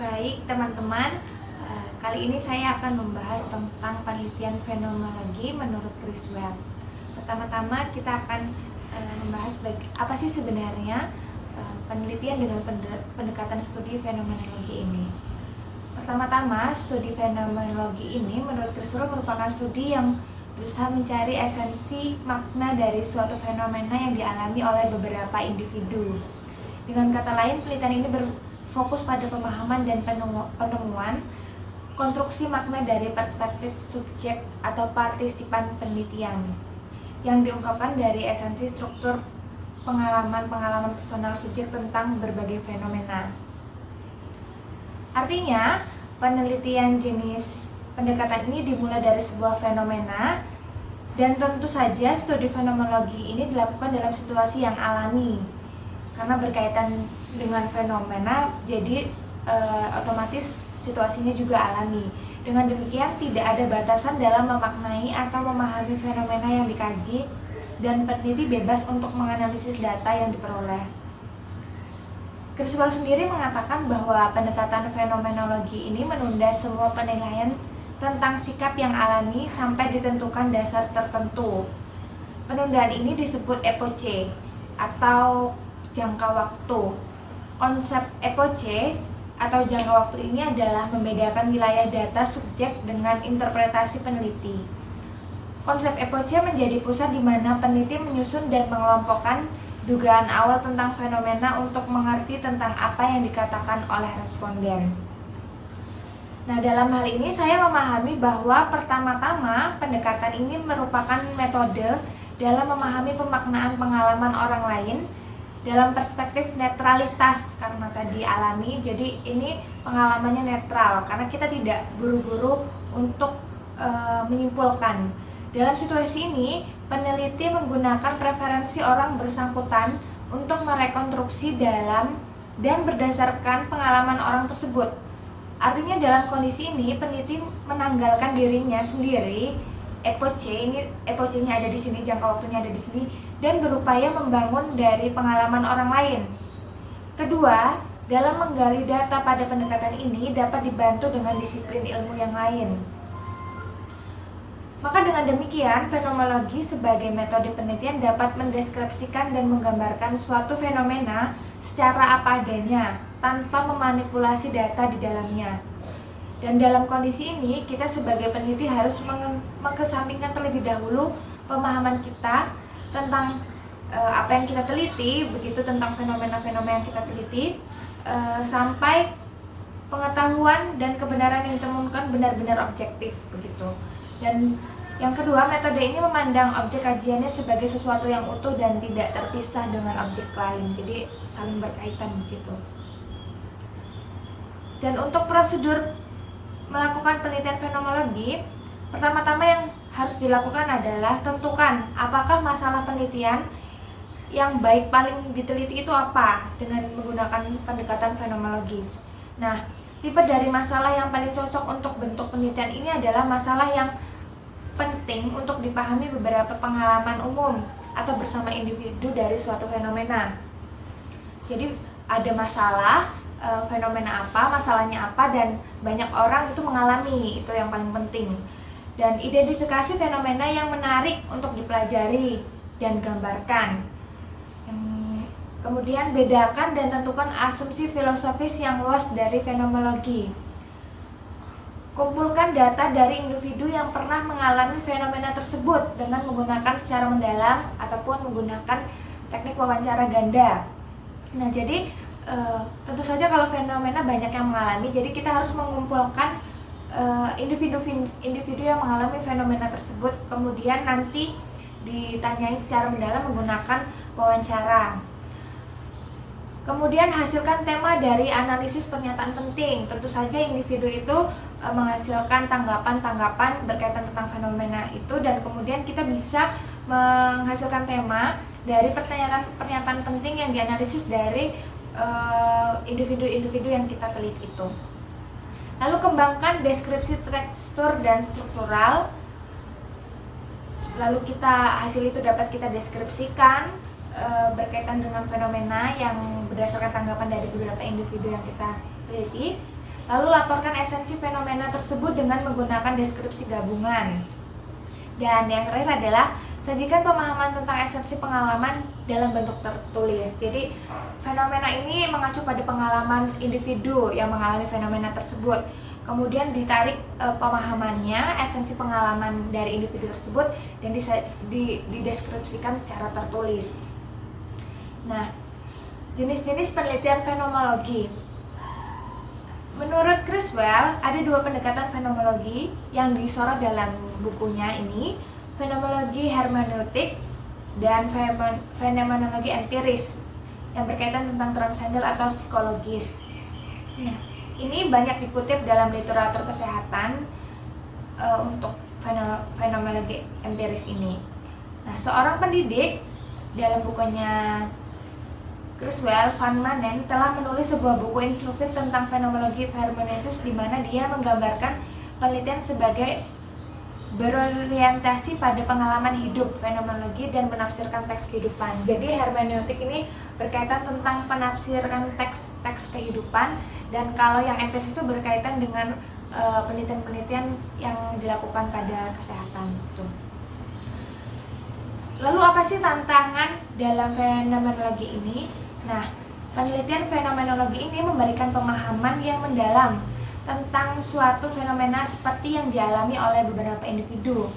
Baik teman-teman, kali ini saya akan membahas tentang penelitian fenomenologi menurut Chris Webb. Pertama-tama kita akan membahas apa sih sebenarnya penelitian dengan pendekatan studi fenomenologi ini. Pertama-tama, studi fenomenologi ini menurut Chris Webb merupakan studi yang berusaha mencari esensi makna dari suatu fenomena yang dialami oleh beberapa individu. Dengan kata lain, penelitian ini fokus pada pemahaman dan penemuan konstruksi makna dari perspektif subjek atau partisipan penelitian yang diungkapkan dari esensi struktur pengalaman personal subjek tentang berbagai fenomena. Artinya, penelitian jenis pendekatan ini dimulai dari sebuah fenomena, dan tentu saja studi fenomenologi ini dilakukan dalam situasi yang alami karena berkaitan dengan fenomena, jadi otomatis situasinya juga alami. Dengan demikian tidak ada batasan dalam memaknai atau memahami fenomena yang dikaji, dan peneliti bebas untuk menganalisis data yang diperoleh. Chris Webb sendiri mengatakan bahwa pendekatan fenomenologi ini menunda semua penilaian tentang sikap yang alami sampai ditentukan dasar tertentu. Penundaan ini disebut epoche atau jangka waktu. Konsep epoche atau jangka waktu ini adalah membedakan wilayah data subjek dengan interpretasi peneliti. Konsep epoche menjadi pusat di mana peneliti menyusun dan mengelompokkan dugaan awal tentang fenomena untuk mengerti tentang apa yang dikatakan oleh responden. Nah, dalam hal ini saya memahami bahwa pertama-tama pendekatan ini merupakan metode dalam memahami pemaknaan pengalaman orang lain dalam perspektif netralitas, karena tadi alami, jadi ini pengalamannya netral karena kita tidak buru-buru untuk menyimpulkan. Dalam situasi ini, peneliti menggunakan preferensi orang bersangkutan untuk merekonstruksi dalam dan berdasarkan pengalaman orang tersebut. Artinya dalam kondisi ini peneliti menanggalkan dirinya sendiri, epoche-nya ada di sini, jangka waktunya ada di sini, dan berupaya membangun dari pengalaman orang lain. Kedua, dalam menggali data pada pendekatan ini dapat dibantu dengan disiplin ilmu yang lain. Maka dengan demikian, fenomenologi sebagai metode penelitian dapat mendeskripsikan dan menggambarkan suatu fenomena secara apa adanya, tanpa memanipulasi data di dalamnya. Dan dalam kondisi ini, kita sebagai peneliti harus mengesampingkan terlebih dahulu pemahaman kita tentang apa yang kita teliti, begitu tentang fenomena-fenomena yang kita teliti, sampai pengetahuan dan kebenaran yang ditemukan benar-benar objektif, begitu. Dan yang kedua, metode ini memandang objek kajiannya sebagai sesuatu yang utuh dan tidak terpisah dengan objek lain, jadi saling berkaitan begitu. Dan untuk prosedur melakukan penelitian fenomenologi, pertama-tama yang harus dilakukan adalah tentukan apakah masalah penelitian yang baik paling diteliti itu apa dengan menggunakan pendekatan fenomenologis. Nah, tipe dari masalah yang paling cocok untuk bentuk penelitian ini adalah masalah yang penting untuk dipahami beberapa pengalaman umum atau bersama individu dari suatu fenomena. Jadi ada masalah, fenomena apa, masalahnya apa, dan banyak orang itu mengalami, itu yang paling penting. Dan identifikasi fenomena yang menarik untuk dipelajari dan gambarkan. Kemudian bedakan dan tentukan asumsi filosofis yang luas dari fenomenologi. Kumpulkan data dari individu yang pernah mengalami fenomena tersebut dengan menggunakan secara mendalam ataupun menggunakan teknik wawancara ganda. Nah, jadi tentu saja kalau fenomena banyak yang mengalami, jadi kita harus mengumpulkan individu yang mengalami fenomena tersebut, kemudian nanti ditanyai secara mendalam menggunakan wawancara. Kemudian hasilkan tema dari analisis pernyataan penting. Tentu saja individu itu menghasilkan tanggapan-tanggapan berkaitan tentang fenomena itu, dan kemudian kita bisa menghasilkan tema dari pernyataan penting yang dianalisis dari individu-individu yang kita teliti itu. Lalu kembangkan deskripsi tekstur dan struktural. Lalu hasil itu dapat kita deskripsikan berkaitan dengan fenomena yang berdasarkan tanggapan dari beberapa individu yang kita teliti. Lalu laporkan esensi fenomena tersebut dengan menggunakan deskripsi gabungan. Dan yang terakhir adalah sajikan pemahaman tentang esensi pengalaman dalam bentuk tertulis. Jadi fenomena ini mengacu pada pengalaman individu yang mengalami fenomena tersebut. Kemudian ditarik pemahamannya, esensi pengalaman dari individu tersebut, dan dideskripsikan secara tertulis. Nah, jenis-jenis penelitian fenomenologi. Menurut Criswell, ada dua pendekatan fenomenologi yang disorot dalam bukunya ini, fenomenologi hermeneutik dan fenomenologi empiris yang berkaitan tentang transendal atau psikologis. Nah, ini banyak dikutip dalam literatur kesehatan untuk fenomenologi empiris ini. Nah, seorang pendidik dalam bukunya Criswell, Van Manen telah menulis sebuah buku instruktif tentang fenomenologi hermeneutis di mana dia menggambarkan penelitian sebagai berorientasi pada pengalaman hidup, fenomenologi, dan menafsirkan teks kehidupan. Jadi hermeneutik ini berkaitan tentang penafsiran teks kehidupan, dan kalau yang empiris itu berkaitan dengan penelitian-penelitian yang dilakukan pada kesehatan. Lalu apa sih tantangan dalam fenomenologi ini? Nah, penelitian fenomenologi ini memberikan pemahaman yang mendalam tentang suatu fenomena seperti yang dialami oleh beberapa individu.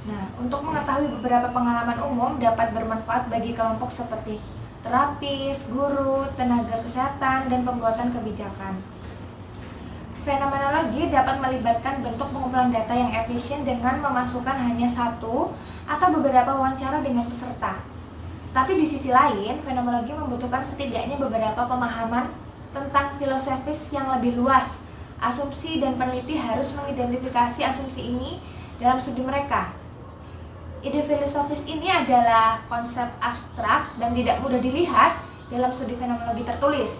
Nah, untuk mengetahui beberapa pengalaman umum dapat bermanfaat bagi kelompok seperti terapis, guru, tenaga kesehatan, dan pembuatan kebijakan. Fenomenologi dapat melibatkan bentuk pengumpulan data yang efisien dengan memasukkan hanya satu atau beberapa wawancara dengan peserta. Tapi di sisi lain, fenomenologi membutuhkan setidaknya beberapa pemahaman tentang filosofis yang lebih luas. Asumsi dan peneliti harus mengidentifikasi asumsi ini dalam studi mereka. Ide filosofis ini adalah konsep abstrak dan tidak mudah dilihat dalam studi fenomenologi tertulis.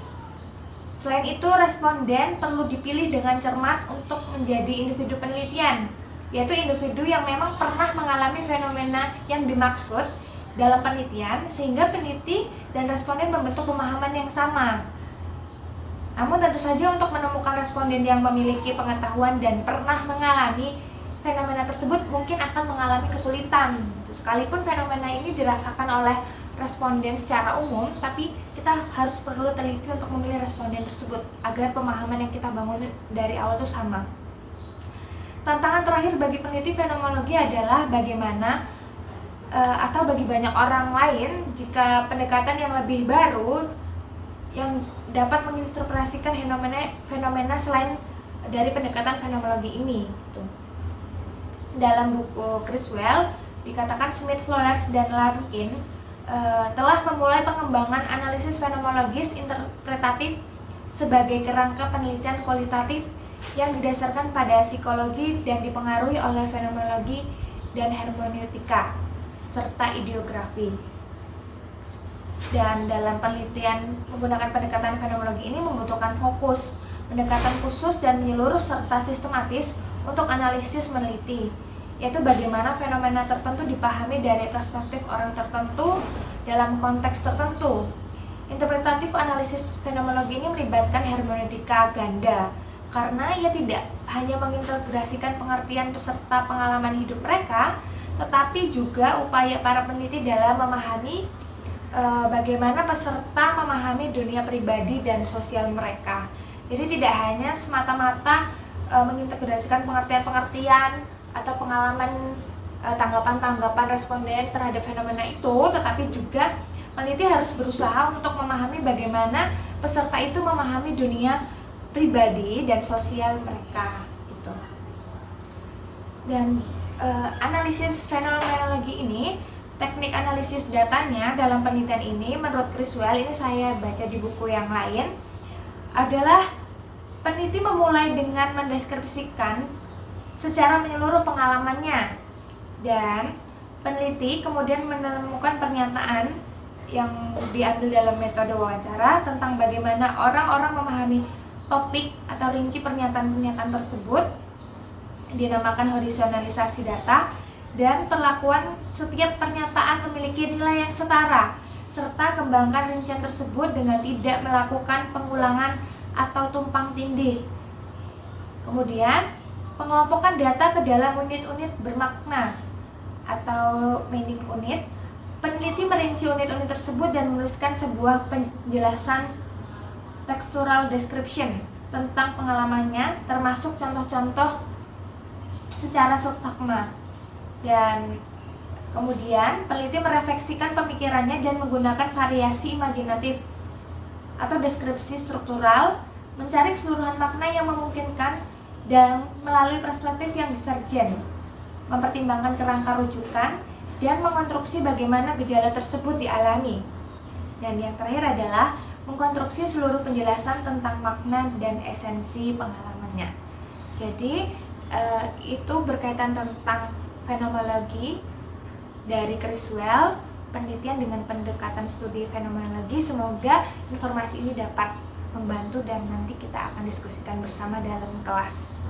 Selain itu, responden perlu dipilih dengan cermat untuk menjadi individu penelitian, yaitu individu yang memang pernah mengalami fenomena yang dimaksud dalam penelitian, sehingga peneliti dan responden membentuk pemahaman yang sama. Namun tentu saja untuk menemukan responden yang memiliki pengetahuan dan pernah mengalami fenomena tersebut mungkin akan mengalami kesulitan. Sekalipun fenomena ini dirasakan oleh responden secara umum, tapi kita harus perlu teliti untuk memilih responden tersebut agar pemahaman yang kita bangun dari awal itu sama. Tantangan terakhir bagi peneliti fenomenologi adalah bagaimana atau bagi banyak orang lain jika pendekatan yang lebih baru yang dapat menginterpretasikan fenomena selain dari pendekatan fenomenologi ini. Dalam buku Criswell dikatakan Smith, Flores, dan Larkin telah memulai pengembangan analisis fenomenologis interpretatif sebagai kerangka penelitian kualitatif yang didasarkan pada psikologi dan dipengaruhi oleh fenomenologi dan hermeneutika serta ideografi. Dan dalam penelitian menggunakan pendekatan fenomenologi ini membutuhkan fokus, pendekatan khusus dan menyeluruh serta sistematis untuk analisis meneliti, yaitu bagaimana fenomena tertentu dipahami dari perspektif orang tertentu dalam konteks tertentu. Interpretatif analisis fenomenologi ini melibatkan hermeneutika ganda, karena ia tidak hanya mengintegrasikan pengertian peserta pengalaman hidup mereka, tetapi juga upaya para peneliti dalam memahami bagaimana peserta memahami dunia pribadi dan sosial mereka. Jadi tidak hanya semata-mata mengintegrasikan pengertian-pengertian atau pengalaman tanggapan-tanggapan responden terhadap fenomena itu, tetapi juga peneliti harus berusaha untuk memahami bagaimana peserta itu memahami dunia pribadi dan sosial mereka gitu. Dan analisis fenomenologi ini, teknik analisis datanya dalam penelitian ini menurut Criswell, ini saya baca di buku yang lain, adalah peneliti memulai dengan mendeskripsikan secara menyeluruh pengalamannya, dan peneliti kemudian menemukan pernyataan yang diambil dalam metode wawancara tentang bagaimana orang-orang memahami topik atau rinci pernyataan-pernyataan tersebut, dinamakan horizonalisasi data, dan perlakuan setiap pernyataan memiliki nilai yang setara, serta kembangkan rincian tersebut dengan tidak melakukan pengulangan atau tumpang tindih. Kemudian, pengelompokan data ke dalam unit-unit bermakna atau meaning unit. Peneliti merinci unit-unit tersebut dan menuliskan sebuah penjelasan textual description tentang pengalamannya, termasuk contoh-contoh secara sintagma. Dan kemudian peneliti merefleksikan pemikirannya dan menggunakan variasi imajinatif atau deskripsi struktural, mencari keseluruhan makna yang memungkinkan dan melalui perspektif yang divergen, mempertimbangkan kerangka rujukan dan mengkonstruksi bagaimana gejala tersebut dialami. Dan yang terakhir adalah mengkonstruksi seluruh penjelasan tentang makna dan esensi pengalamannya. Jadi itu berkaitan tentang fenomenologi dari Criswell, penelitian dengan pendekatan studi fenomenologi. Semoga informasi ini dapat membantu dan nanti kita akan diskusikan bersama dalam kelas.